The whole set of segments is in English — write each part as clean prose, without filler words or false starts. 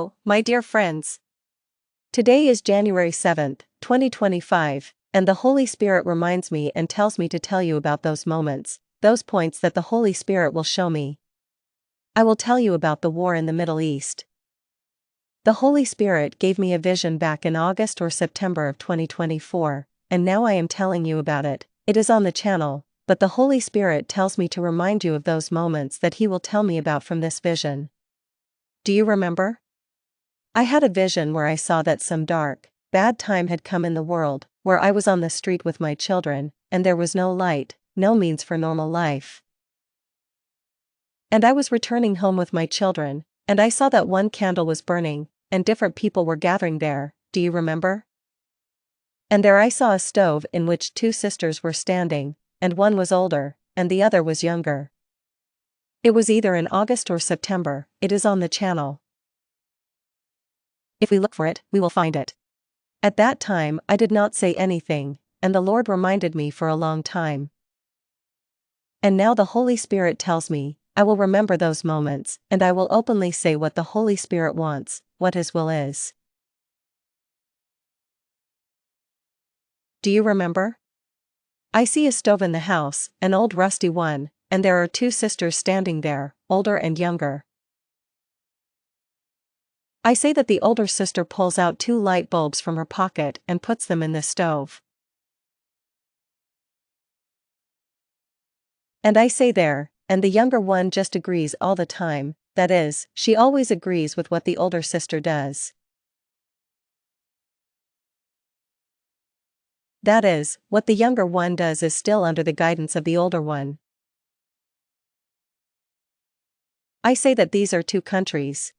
Oh, my dear friends. Today is January 7th, 2025, and the Holy Spirit reminds me and tells me to tell you about those moments, those points that the Holy Spirit will show me. I will tell you about the war in the Middle East. The Holy Spirit gave me a vision back in August or September of 2024, and now I am telling you about it. It is on the channel, but the Holy Spirit tells me to remind you of those moments that He will tell me about from this vision. Do you remember? I had a vision where I saw that some dark, bad time had come in the world, where I was on the street with my children, and there was no light, no means for normal life. And I was returning home with my children, and I saw that one candle was burning, and different people were gathering there. Do you remember? And there I saw a stove in which two sisters were standing, and one was older, and the other was younger. It was either in August or September. It is on the channel. If we look for it, we will find it. At that time I did not say anything, and the Lord reminded me for a long time. And now the Holy Spirit tells me, I will remember those moments, and I will openly say what the Holy Spirit wants, what His will is. Do you remember? I see a stove in the house, an old rusty one, and there are two sisters standing there, older and younger. I say that the older sister pulls out two light bulbs from her pocket and puts them in the stove. And I say there, and the younger one just agrees all the time, that is, she always agrees with what the older sister does. That is, what the younger one does is still under the guidance of the older one. I say that these are two countries.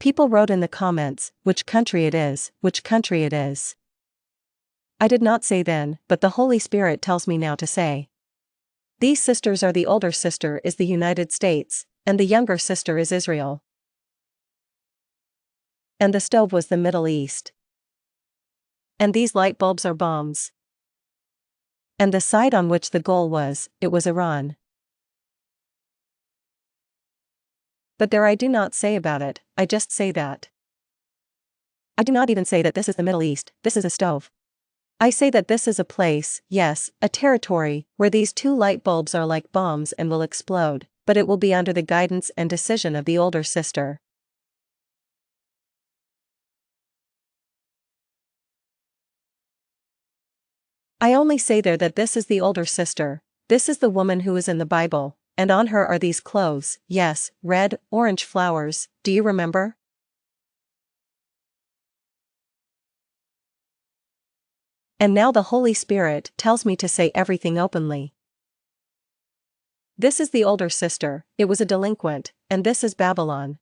People wrote in the comments, which country it is, which country it is. I did not say then, but the Holy Spirit tells me now to say. These sisters are the older sister is the United States, and the younger sister is Israel. And the stove was the Middle East. And these light bulbs are bombs. And the side on which the goal was, it was Iran. But there I do not say about it, I just say that. I do not even say that this is the Middle East, this is a stove. I say that this is a place, yes, a territory, where these two light bulbs are like bombs and will explode, but it will be under the guidance and decision of the older sister. I only say there that this is the older sister, this is the woman who is in the Bible, and on her are these clothes, yes, red, orange flowers, do you remember? And now the Holy Spirit tells me to say everything openly. This is the older sister, it was a delinquent, and this is Babylon.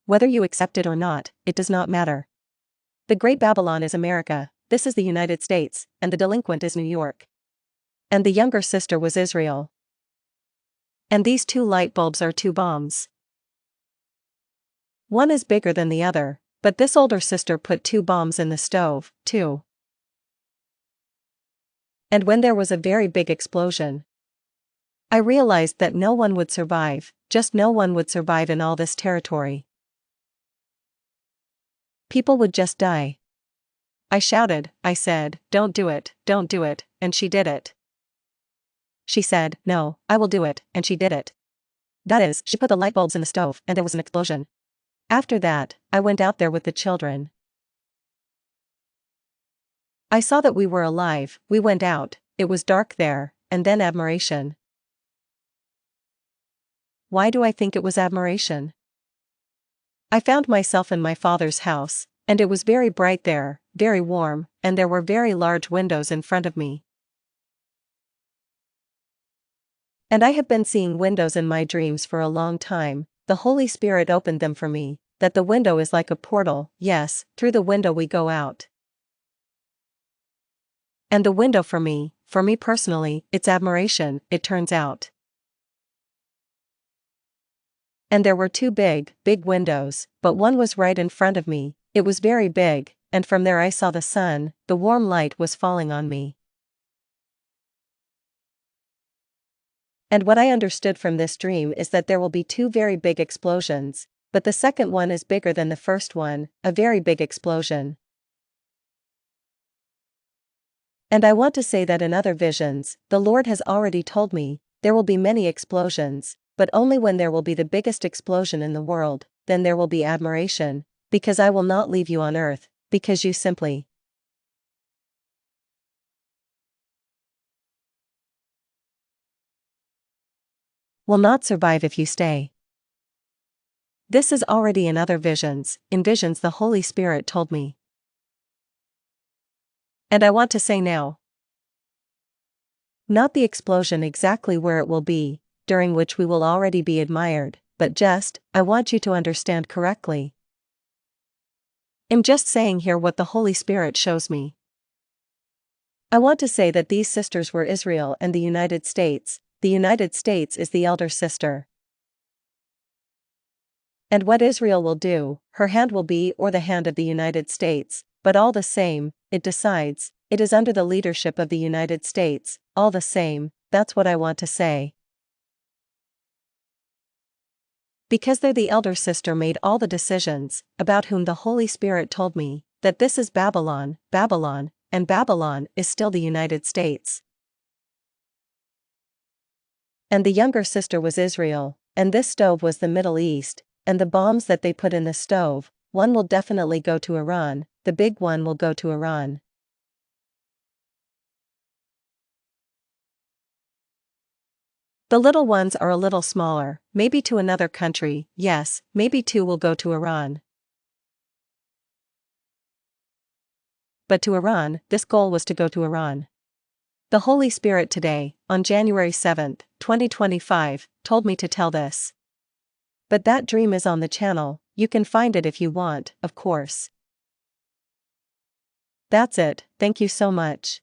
Whether you accept it or not, it does not matter. The great Babylon is America, this is the United States, and the delinquent is New York. And the younger sister was Israel. And these two light bulbs are two bombs. One is bigger than the other, but this older sister put two bombs in the stove, too. And when there was a very big explosion, I realized that no one would survive, just no one would survive in all this territory. People would just die. I shouted, I said, don't do it, and she did it. She said, no, I will do it, and she did it. That is, she put the light bulbs in the stove, and there was an explosion. After that, I went out there with the children. I saw that we were alive, we went out, it was dark there, and then admiration. Why do I think it was admiration? I found myself in my father's house, and it was very bright there, very warm, and there were very large windows in front of me. And I have been seeing windows in my dreams for a long time. The Holy Spirit opened them for me, that the window is like a portal, yes, through the window we go out. And the window for me personally, it's admiration, it turns out. And there were two big windows, but one was right in front of me, it was very big, and from there I saw the sun, the warm light was falling on me. And what I understood from this dream is that there will be two very big explosions, But the second one is bigger than the first one, a very big explosion. And I want to say that in other visions, the Lord has already told me, there will be many explosions, but only when there will be the biggest explosion in the world, then there will be admiration, because I will not leave you on earth, because you simply will not survive if you stay. This is already in other visions, in visions the Holy Spirit told me. And I want to say now, not the explosion exactly where it will be, during which we will already be admired, but just, I want you to understand correctly. I'm just saying here what the Holy Spirit shows me. I want to say that these sisters were Israel and the United States. The United States is the elder sister. And what Israel will do, her hand will be or the hand of the United States, but all the same, it decides, it is under the leadership of the United States, all the same, that's what I want to say. Because they're the elder sister made all the decisions, about whom the Holy Spirit told me, that this is Babylon, Babylon, and Babylon is still the United States. And the younger sister was Israel, and this stove was the Middle East, and the bombs that they put in the stove, one will definitely go to Iran, the big one will go to Iran. The little ones are a little smaller, maybe to another country, yes, maybe two will go to Iran. But to Iran, this goal was to go to Iran. The Holy Spirit today, on January 7, 2025, told me to tell this. But that dream is on the channel, you can find it if you want, of course. That's it, thank you so much.